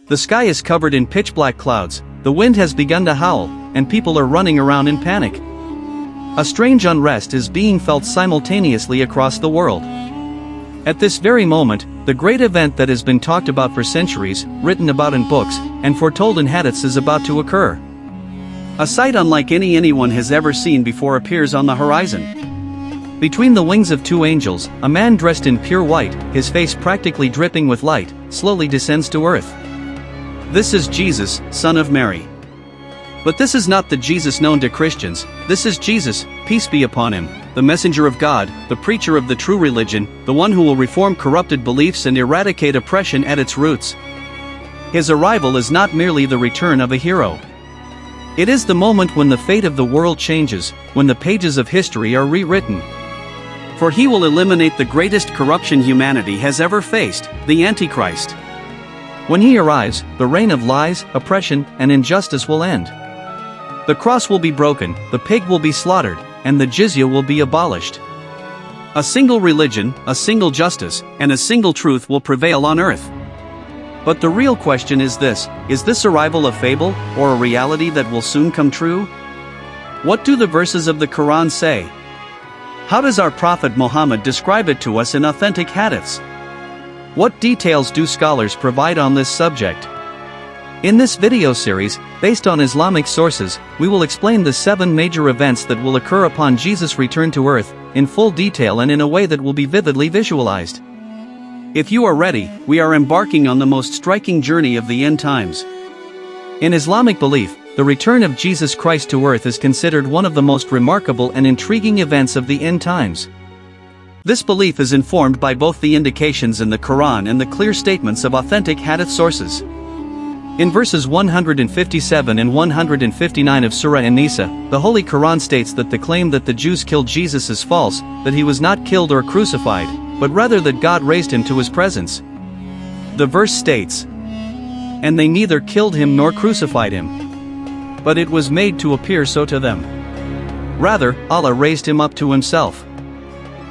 The sky is covered in pitch-black clouds, the wind has begun to howl, and people are running around in panic. A strange unrest is being felt simultaneously across the world. At this very moment, the great event that has been talked about for centuries, written about in books, and foretold in hadiths is about to occur. A sight unlike anyone has ever seen before appears on the horizon. Between the wings of two angels, a man dressed in pure white, his face practically dripping with light, slowly descends to earth. This is Jesus, son of Mary. But this is not the Jesus known to Christians. This is Jesus, peace be upon him, the messenger of God, the preacher of the true religion, the one who will reform corrupted beliefs and eradicate oppression at its roots. His arrival is not merely the return of a hero. It is the moment when the fate of the world changes, when the pages of history are rewritten. For he will eliminate the greatest corruption humanity has ever faced, the Antichrist. When he arrives, the reign of lies, oppression, and injustice will end. The cross will be broken, the pig will be slaughtered, and the jizya will be abolished. A single religion, a single justice, and a single truth will prevail on earth. But the real question is this arrival a fable, or a reality that will soon come true? What do the verses of the Quran say? How does our Prophet Muhammad describe it to us in authentic hadiths? What details do scholars provide on this subject? In this video series, based on Islamic sources, we will explain the 7 major events that will occur upon Jesus' return to earth, in full detail and in a way that will be vividly visualized. If you are ready, we are embarking on the most striking journey of the end times. In Islamic belief, the return of Jesus Christ to earth is considered one of the most remarkable and intriguing events of the end times. This belief is informed by both the indications in the Quran and the clear statements of authentic hadith sources. In verses 157 and 159 of Surah An-Nisa, the Holy Quran states that the claim that the Jews killed Jesus is false, that he was not killed or crucified, but rather that God raised him to his presence. The verse states, "And they neither killed him nor crucified him, but it was made to appear so to them. Rather, Allah raised him up to himself.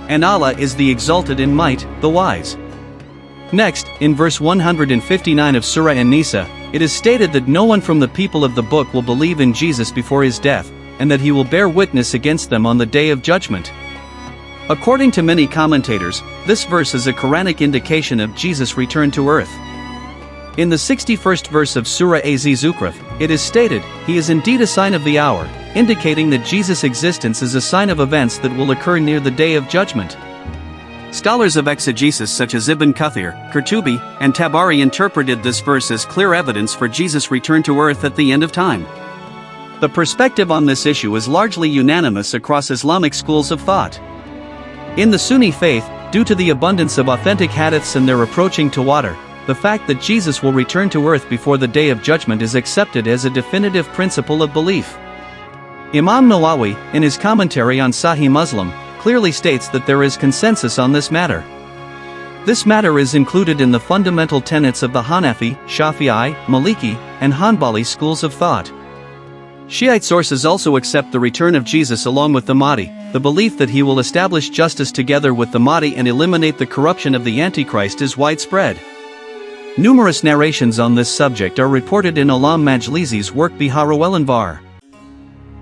And Allah is the exalted in might, the wise." Next, in verse 159 of Surah An-Nisa, it is stated that no one from the people of the book will believe in Jesus before his death, and that he will bear witness against them on the day of judgment. According to many commentators, this verse is a Quranic indication of Jesus' return to earth. In the 61st verse of Surah Az-Zukhruf, it is stated, "He is indeed a sign of the hour," indicating that Jesus' existence is a sign of events that will occur near the day of judgment. Scholars of exegesis such as Ibn Kathir, Qurtubi, and Tabari interpreted this verse as clear evidence for Jesus' return to earth at the end of time. The perspective on this issue is largely unanimous across Islamic schools of thought. In the Sunni faith, due to the abundance of authentic hadiths and their approaching tawatur, the fact that Jesus will return to earth before the day of judgment is accepted as a definitive principle of belief. Imam Nawawi, in his commentary on Sahih Muslim, clearly states that there is consensus on this matter. This matter is included in the fundamental tenets of the Hanafi, Shafi'i, Maliki, and Hanbali schools of thought. Shiite sources also accept the return of Jesus along with the Mahdi, the belief that he will establish justice together with the Mahdi and eliminate the corruption of the Antichrist is widespread. Numerous narrations on this subject are reported in Alam Majlisi's work Bihar al-Anvar.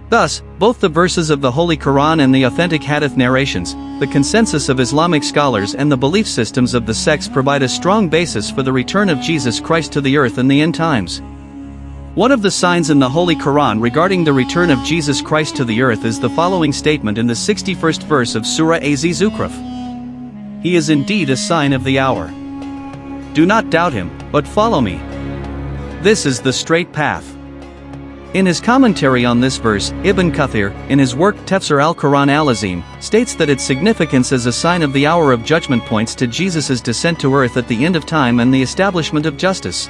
Thus, both the verses of the Holy Quran and the authentic hadith narrations, the consensus of Islamic scholars and the belief systems of the sects provide a strong basis for the return of Jesus Christ to the earth in the end times. One of the signs in the Holy Quran regarding the return of Jesus Christ to the earth is the following statement in the 61st verse of Surah Az-Zukhruf. "He is indeed a sign of the hour. Do not doubt him, but follow me. This is the straight path." In his commentary on this verse, Ibn Kathir, in his work Tafsir al-Quran al-Azim, states that its significance as a sign of the hour of judgment points to Jesus' descent to earth at the end of time and the establishment of justice.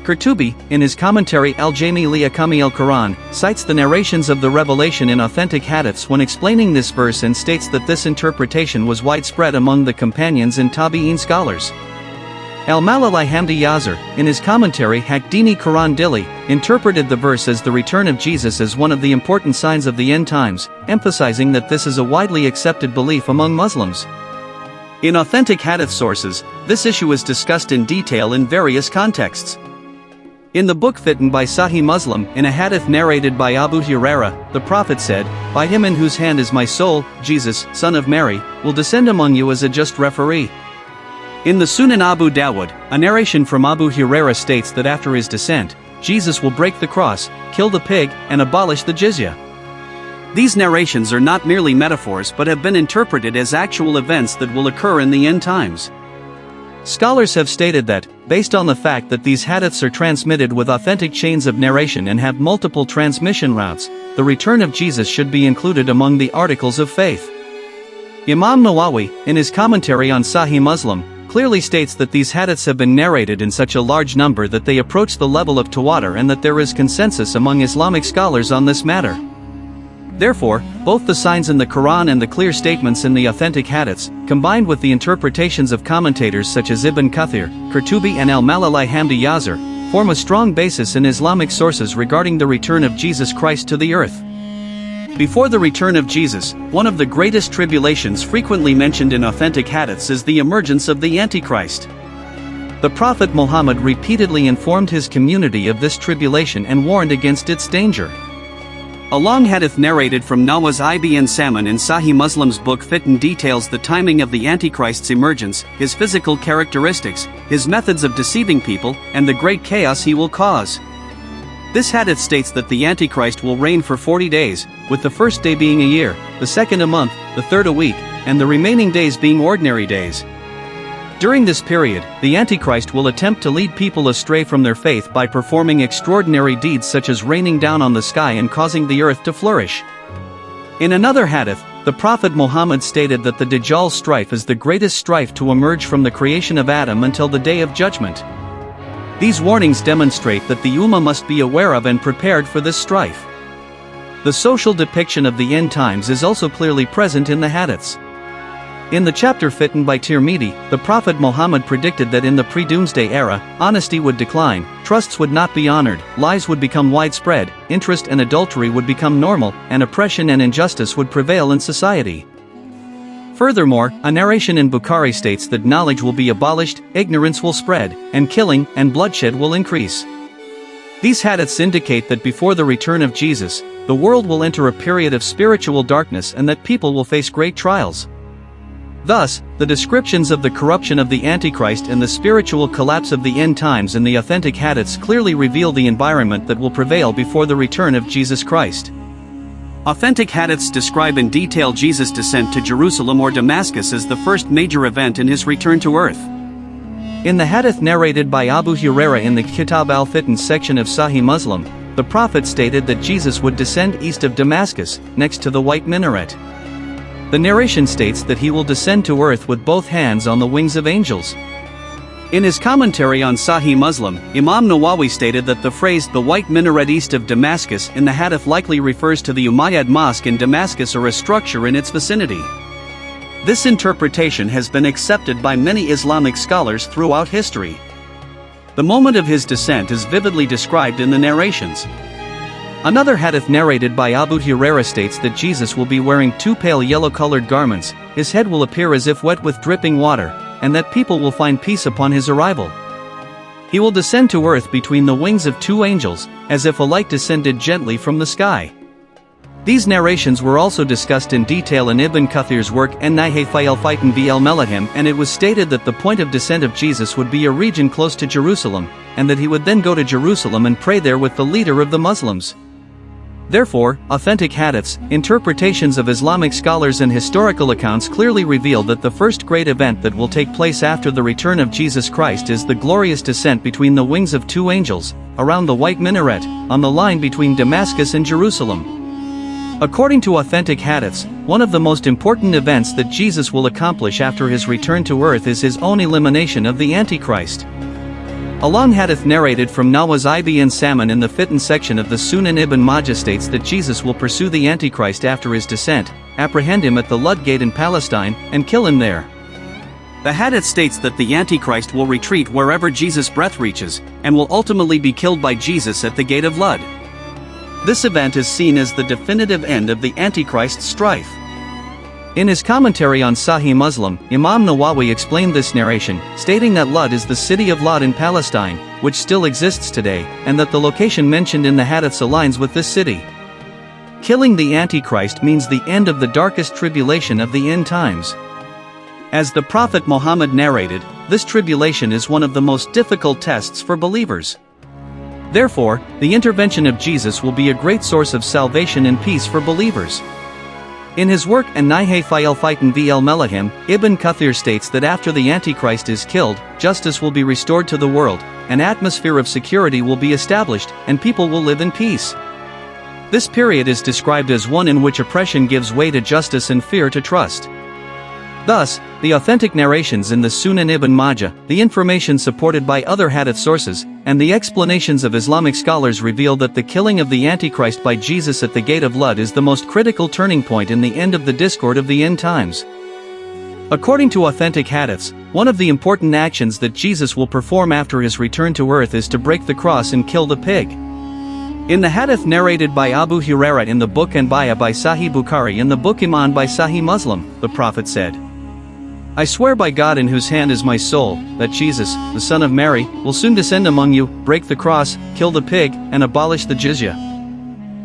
Qurtubi, in his commentary al-Jami li Ahkami al-Quran, cites the narrations of the revelation in authentic hadiths when explaining this verse and states that this interpretation was widespread among the companions and Tabi'in scholars. Al-Malali Hamdi Yazir, in his commentary Hakdini Quran Dili, interpreted the verse as the return of Jesus as one of the important signs of the end times, emphasizing that this is a widely accepted belief among Muslims. In authentic hadith sources, this issue is discussed in detail in various contexts. In the book Fitnah by Sahih Muslim, in a hadith narrated by Abu Hurairah, the Prophet said, "By him in whose hand is my soul, Jesus, son of Mary, will descend among you as a just referee." In the Sunan Abu Dawud, a narration from Abu Hurairah states that after his descent, Jesus will break the cross, kill the pig, and abolish the jizya. These narrations are not merely metaphors but have been interpreted as actual events that will occur in the end times. Scholars have stated that, based on the fact that these hadiths are transmitted with authentic chains of narration and have multiple transmission routes, the return of Jesus should be included among the articles of faith. Imam Nawawi, in his commentary on Sahih Muslim, clearly states that these hadiths have been narrated in such a large number that they approach the level of tawatur and that there is consensus among Islamic scholars on this matter. Therefore, both the signs in the Quran and the clear statements in the authentic hadiths, combined with the interpretations of commentators such as Ibn Kathir, Qurtubi and al-Malali Hamdi Yazir, form a strong basis in Islamic sources regarding the return of Jesus Christ to the earth. Before the return of Jesus, one of the greatest tribulations frequently mentioned in authentic hadiths is the emergence of the Antichrist. The Prophet Muhammad repeatedly informed his community of this tribulation and warned against its danger. A long hadith narrated from Nawas ibn Salman in Sahih Muslim's book Fitnah details the timing of the Antichrist's emergence, his physical characteristics, his methods of deceiving people, and the great chaos he will cause. This hadith states that the Antichrist will reign for 40 days, with the first day being a year, the second a month, the third a week, and the remaining days being ordinary days. During this period, the Antichrist will attempt to lead people astray from their faith by performing extraordinary deeds such as raining down on the sky and causing the earth to flourish. In another hadith, the Prophet Muhammad stated that the Dajjal strife is the greatest strife to emerge from the creation of Adam until the day of judgment. These warnings demonstrate that the Ummah must be aware of and prepared for this strife. The social depiction of the end times is also clearly present in the hadiths. In the chapter Fitnah by Tirmidhi, the Prophet Muhammad predicted that in the pre-doomsday era, honesty would decline, trusts would not be honored, lies would become widespread, interest and adultery would become normal, and oppression and injustice would prevail in society. Furthermore, a narration in Bukhari states that knowledge will be abolished, ignorance will spread, and killing and bloodshed will increase. These hadiths indicate that before the return of Jesus, the world will enter a period of spiritual darkness and that people will face great trials. Thus, the descriptions of the corruption of the Antichrist and the spiritual collapse of the end times in the authentic hadiths clearly reveal the environment that will prevail before the return of Jesus Christ. Authentic hadiths describe in detail Jesus' descent to Jerusalem or Damascus as the first major event in his return to earth. In the hadith narrated by Abu Hurairah in the Kitab al-Fitnah section of Sahih Muslim, the Prophet stated that Jesus would descend east of Damascus, next to the white minaret. The narration states that he will descend to earth with both hands on the wings of angels. In his commentary on Sahih Muslim, Imam Nawawi stated that the phrase "the white minaret east of Damascus" in the hadith likely refers to the Umayyad Mosque in Damascus or a structure in its vicinity. This interpretation has been accepted by many Islamic scholars throughout history. The moment of his descent is vividly described in the narrations. Another hadith narrated by Abu Hurairah states that Jesus will be wearing two pale yellow-colored garments, his head will appear as if wet with dripping water, and that people will find peace upon his arrival. He will descend to earth between the wings of two angels, as if a light descended gently from the sky. These narrations were also discussed in detail in Ibn Kathir's work An-Nihayah fi al-Fitan bi al-Malahim, and it was stated that the point of descent of Jesus would be a region close to Jerusalem, and that he would then go to Jerusalem and pray there with the leader of the Muslims. Therefore, authentic hadiths, interpretations of Islamic scholars and historical accounts clearly reveal that the first great event that will take place after the return of Jesus Christ is the glorious descent between the wings of two angels, around the white minaret, on the line between Damascus and Jerusalem. According to authentic hadiths, one of the most important events that Jesus will accomplish after his return to earth is his own elimination of the Antichrist. A long hadith narrated from Nawas ibn Salman in the Fitnah section of the Sunan ibn Majah states that Jesus will pursue the Antichrist after his descent, apprehend him at the Lud gate in Palestine, and kill him there. The hadith states that the Antichrist will retreat wherever Jesus' breath reaches, and will ultimately be killed by Jesus at the gate of Lud. This event is seen as the definitive end of the Antichrist's strife. In his commentary on Sahih Muslim, Imam Nawawi explained this narration, stating that Lud is the city of Lud in Palestine, which still exists today, and that the location mentioned in the Hadiths aligns with this city. Killing the Antichrist means the end of the darkest tribulation of the end times. As the Prophet Muhammad narrated, this tribulation is one of the most difficult tests for believers. Therefore, the intervention of Jesus will be a great source of salvation and peace for believers. In his work An-Nihaya fi al-Fitan v al-Melahim, Ibn Kathir states that after the Antichrist is killed, justice will be restored to the world, an atmosphere of security will be established, and people will live in peace. This period is described as one in which oppression gives way to justice and fear to trust. Thus, the authentic narrations in the Sunan ibn Majah, the information supported by other hadith sources, and the explanations of Islamic scholars reveal that the killing of the Antichrist by Jesus at the Gate of Lud is the most critical turning point in the end of the discord of the end times. According to authentic hadiths, one of the important actions that Jesus will perform after his return to earth is to break the cross and kill the pig. In the hadith narrated by Abu Hurairah in the book Anbiya by Sahih Bukhari and the book Iman by Sahih Muslim, the Prophet said, "I swear by God in whose hand is my soul, that Jesus, the son of Mary, will soon descend among you, break the cross, kill the pig, and abolish the jizya."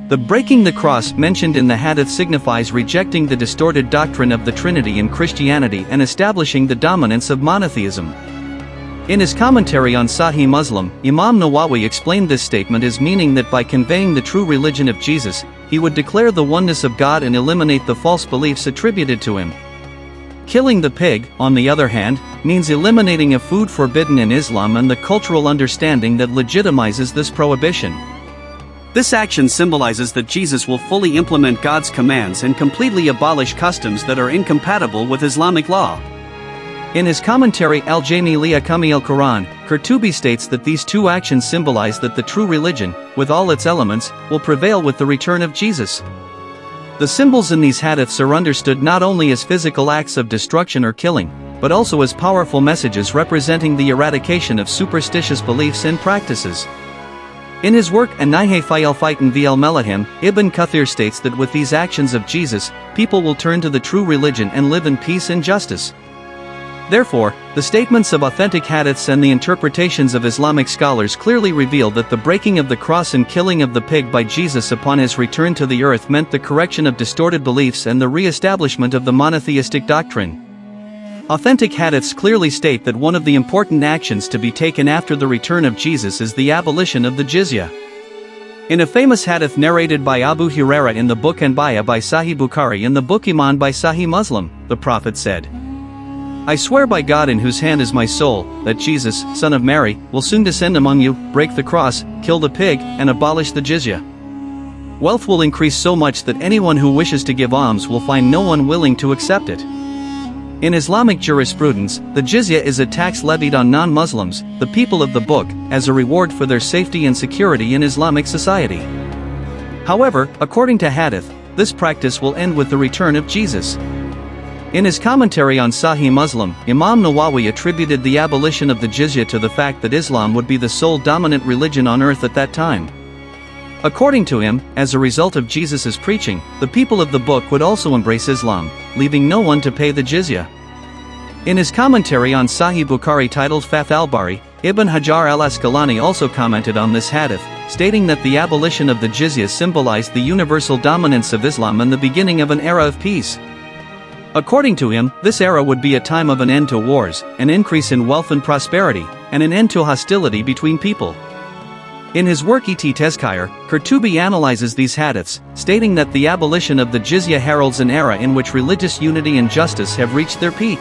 The breaking the cross mentioned in the hadith signifies rejecting the distorted doctrine of the Trinity in Christianity and establishing the dominance of monotheism. In his commentary on Sahih Muslim, Imam Nawawi explained this statement as meaning that by conveying the true religion of Jesus, he would declare the oneness of God and eliminate the false beliefs attributed to him. Killing the pig, on the other hand, means eliminating a food forbidden in Islam and the cultural understanding that legitimizes this prohibition. This action symbolizes that Jesus will fully implement God's commands and completely abolish customs that are incompatible with Islamic law. In his commentary Al-Jami li Ahkami al-Quran, Qurtubi states that these two actions symbolize that the true religion, with all its elements, will prevail with the return of Jesus. The symbols in these hadiths are understood not only as physical acts of destruction or killing, but also as powerful messages representing the eradication of superstitious beliefs and practices. In his work An-Nihaya fi al-Fitan v al-Melahim, Ibn Kathir states that with these actions of Jesus, people will turn to the true religion and live in peace and justice. Therefore, the statements of authentic hadiths and the interpretations of Islamic scholars clearly reveal that the breaking of the cross and killing of the pig by Jesus upon his return to the earth meant the correction of distorted beliefs and the re-establishment of the monotheistic doctrine. Authentic hadiths clearly state that one of the important actions to be taken after the return of Jesus is the abolition of the jizya. In a famous hadith narrated by Abu Hurairah in the book Anbiya by Sahih Bukhari and the book Iman by Sahih Muslim, the Prophet said, "I swear by God in whose hand is my soul, that Jesus, son of Mary, will soon descend among you, break the cross, kill the pig, and abolish the jizya. Wealth will increase so much that anyone who wishes to give alms will find no one willing to accept it." In Islamic jurisprudence, the jizya is a tax levied on non-Muslims, the people of the book, as a reward for their safety and security in Islamic society. However, according to hadith, this practice will end with the return of Jesus. In his commentary on Sahih Muslim, Imam Nawawi attributed the abolition of the jizya to the fact that Islam would be the sole dominant religion on earth at that time. According to him, as a result of Jesus' preaching, the people of the book would also embrace Islam, leaving no one to pay the jizya. In his commentary on Sahih Bukhari titled Fath al-Bari, Ibn Hajar al-Asqalani also commented on this hadith, stating that the abolition of the jizya symbolized the universal dominance of Islam and the beginning of an era of peace. According to him, this era would be a time of an end to wars, an increase in wealth and prosperity, and an end to hostility between people. In his work Et Tezkire, Qurtubi analyzes these hadiths, stating that the abolition of the jizya heralds an era in which religious unity and justice have reached their peak.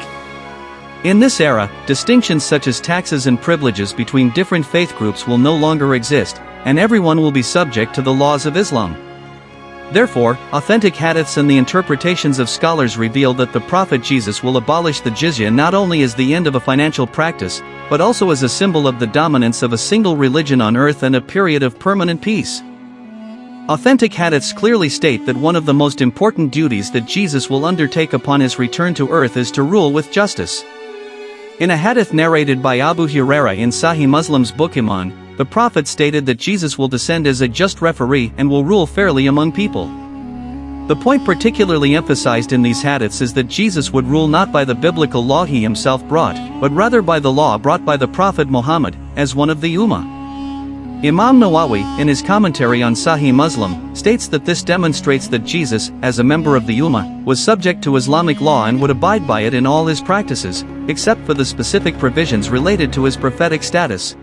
In this era, distinctions such as taxes and privileges between different faith groups will no longer exist, and everyone will be subject to the laws of Islam. Therefore, authentic hadiths and the interpretations of scholars reveal that the Prophet Jesus will abolish the jizya not only as the end of a financial practice, but also as a symbol of the dominance of a single religion on earth and a period of permanent peace. Authentic hadiths clearly state that one of the most important duties that Jesus will undertake upon his return to earth is to rule with justice. In a hadith narrated by Abu Hurairah in Sahih Muslim's book Iman, the Prophet stated that Jesus will descend as a just referee and will rule fairly among people. The point particularly emphasized in these hadiths is that Jesus would rule not by the biblical law he himself brought, but rather by the law brought by the Prophet Muhammad, as one of the Ummah. Imam Nawawi, in his commentary on Sahih Muslim, states that this demonstrates that Jesus, as a member of the Ummah, was subject to Islamic law and would abide by it in all his practices, except for the specific provisions related to his prophetic status.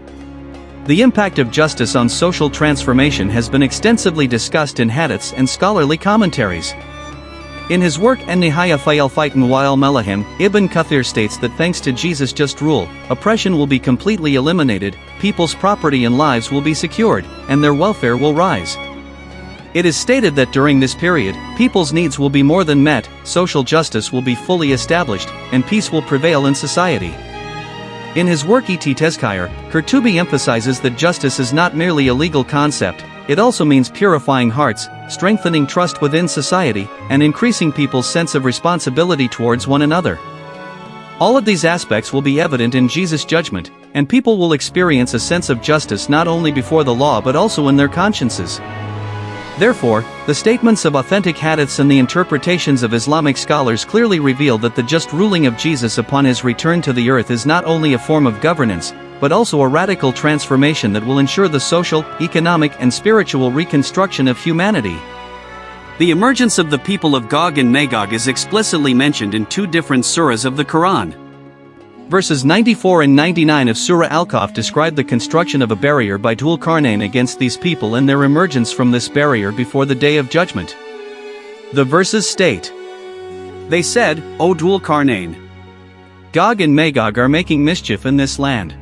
The impact of justice on social transformation has been extensively discussed in hadiths and scholarly commentaries. In his work An-Nihaya fi al-Fitn wa al-Malahim, Ibn Kathir states that thanks to Jesus' just rule, oppression will be completely eliminated, people's property and lives will be secured, and their welfare will rise. It is stated that during this period, people's needs will be more than met, social justice will be fully established, and peace will prevail in society. In his work Et Tezkire, Qurtubi emphasizes that justice is not merely a legal concept, it also means purifying hearts, strengthening trust within society, and increasing people's sense of responsibility towards one another. All of these aspects will be evident in Jesus' judgment, and people will experience a sense of justice not only before the law but also in their consciences. Therefore, the statements of authentic hadiths and the interpretations of Islamic scholars clearly reveal that the just ruling of Jesus upon his return to the earth is not only a form of governance, but also a radical transformation that will ensure the social, economic and spiritual reconstruction of humanity. The emergence of the people of Gog and Magog is explicitly mentioned in two different surahs of the Quran. Verses 94 and 99 of Surah Al-Kahf describe the construction of a barrier by Dhul Qarnayn against these people and their emergence from this barrier before the Day of Judgment. The verses state, "They said, O Dhul Qarnayn, Gog and Magog are making mischief in this land.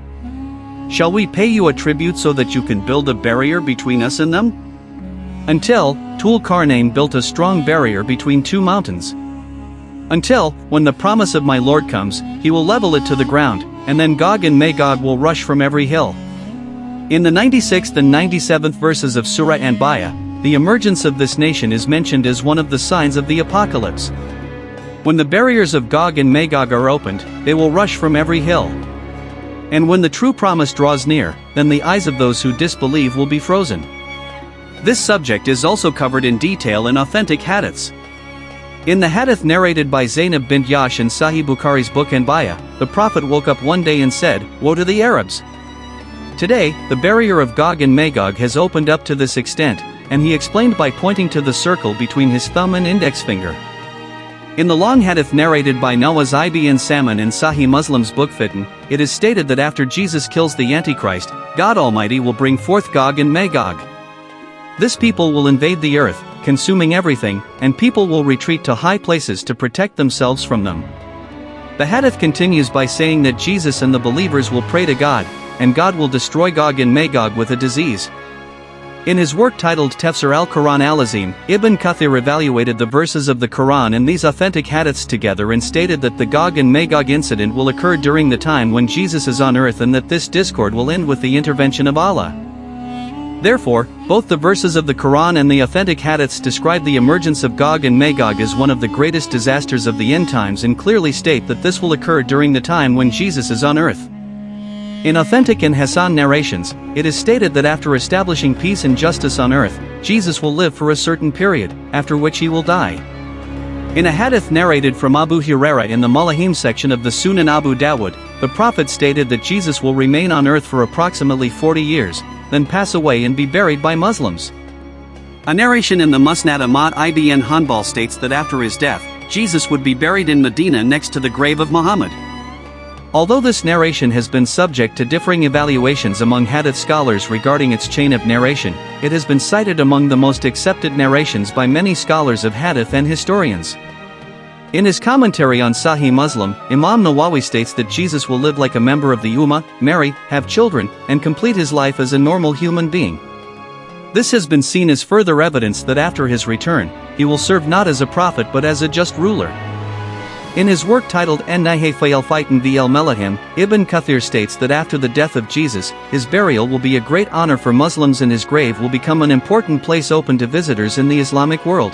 Shall we pay you a tribute so that you can build a barrier between us and them?" Until, Dhul Qarnayn built a strong barrier between two mountains. Until, when the promise of my Lord comes, he will level it to the ground, and then Gog and Magog will rush from every hill. In the 96th and 97th verses of Surah Anbiya, the emergence of this nation is mentioned as one of the signs of the apocalypse. When the barriers of Gog and Magog are opened, they will rush from every hill. And when the true promise draws near, then the eyes of those who disbelieve will be frozen. This subject is also covered in detail in authentic hadiths. In the hadith narrated by Zainab bint Yash in Sahih Bukhari's book Anbiya, the Prophet woke up one day and said, "Woe to the Arabs!" Today, the barrier of Gog and Magog has opened up to this extent, and he explained by pointing to the circle between his thumb and index finger. In the long hadith narrated by Nawas ibn Salman in Sahih Muslim's book Fitnah, it is stated that after Jesus kills the Antichrist, God Almighty will bring forth Gog and Magog. This people will invade the earth, consuming everything, and people will retreat to high places to protect themselves from them. The hadith continues by saying that Jesus and the believers will pray to God, and God will destroy Gog and Magog with a disease. In his work titled Tafsir al-Quran al-Azim, Ibn Kathir evaluated the verses of the Quran and these authentic hadiths together and stated that the Gog and Magog incident will occur during the time when Jesus is on earth and that this discord will end with the intervention of Allah. Therefore, both the verses of the Quran and the authentic hadiths describe the emergence of Gog and Magog as one of the greatest disasters of the end times and clearly state that this will occur during the time when Jesus is on earth. In authentic and Hasan narrations, it is stated that after establishing peace and justice on earth, Jesus will live for a certain period, after which he will die. In a hadith narrated from Abu Hurairah in the Malahim section of the Sunan Abu Dawud, the Prophet stated that Jesus will remain on earth for approximately 40 years, then pass away and be buried by Muslims. A narration in the Musnad Ahmad ibn Hanbal states that after his death, Jesus would be buried in Medina next to the grave of Muhammad. Although this narration has been subject to differing evaluations among hadith scholars regarding its chain of narration, it has been cited among the most accepted narrations by many scholars of hadith and historians. In his commentary on Sahih Muslim, Imam Nawawi states that Jesus will live like a member of the Ummah, marry, have children, and complete his life as a normal human being. This has been seen as further evidence that after his return, he will serve not as a prophet but as a just ruler. In his work titled An-Nihaya fi al-Fitn wa al-Malahim, Ibn Kathir states that after the death of Jesus, his burial will be a great honor for Muslims and his grave will become an important place open to visitors in the Islamic world.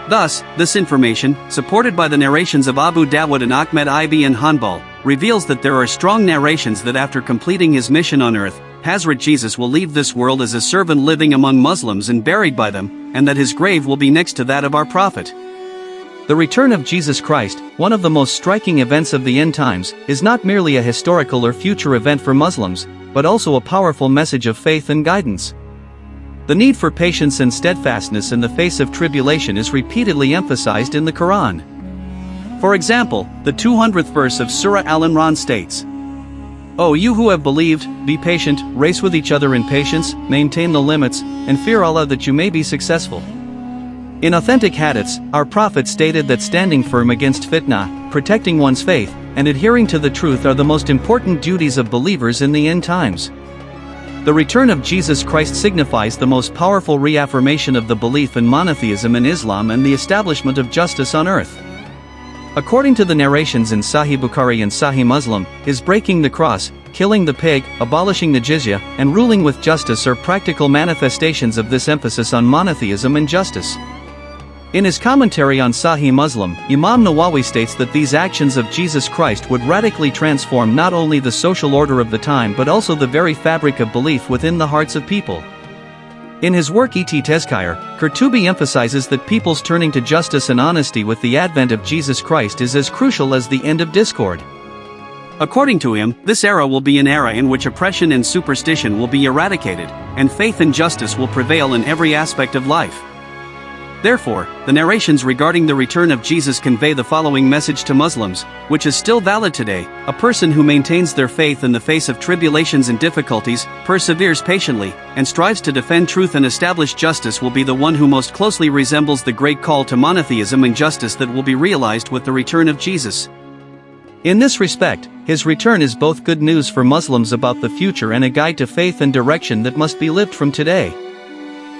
Thus, this information, supported by the narrations of Abu Dawud and Ahmad ibn Hanbal, reveals that there are strong narrations that after completing his mission on earth, Hazrat Jesus will leave this world as a servant living among Muslims and buried by them, and that his grave will be next to that of our Prophet. The return of Jesus Christ, one of the most striking events of the end times, is not merely a historical or future event for Muslims, but also a powerful message of faith and guidance. The need for patience and steadfastness in the face of tribulation is repeatedly emphasized in the Quran. For example, the 200th verse of Surah Al-Imran states, "O you who have believed, be patient, race with each other in patience, maintain the limits, and fear Allah that you may be successful." In authentic hadiths, our Prophet stated that standing firm against fitnah, protecting one's faith, and adhering to the truth are the most important duties of believers in the end times. The return of Jesus Christ signifies the most powerful reaffirmation of the belief in monotheism in Islam and the establishment of justice on earth. According to the narrations in Sahih Bukhari and Sahih Muslim, his breaking the cross, killing the pig, abolishing the jizya, and ruling with justice are practical manifestations of this emphasis on monotheism and justice. In his commentary on Sahih Muslim, Imam Nawawi states that these actions of Jesus Christ would radically transform not only the social order of the time but also the very fabric of belief within the hearts of people. In his work Et Tezkire, Qurtubi emphasizes that people's turning to justice and honesty with the advent of Jesus Christ is as crucial as the end of discord. According to him, this era will be an era in which oppression and superstition will be eradicated, and faith and justice will prevail in every aspect of life. Therefore, the narrations regarding the return of Jesus convey the following message to Muslims, which is still valid today: a person who maintains their faith in the face of tribulations and difficulties, perseveres patiently, and strives to defend truth and establish justice will be the one who most closely resembles the great call to monotheism and justice that will be realized with the return of Jesus. In this respect, his return is both good news for Muslims about the future and a guide to faith and direction that must be lived from today.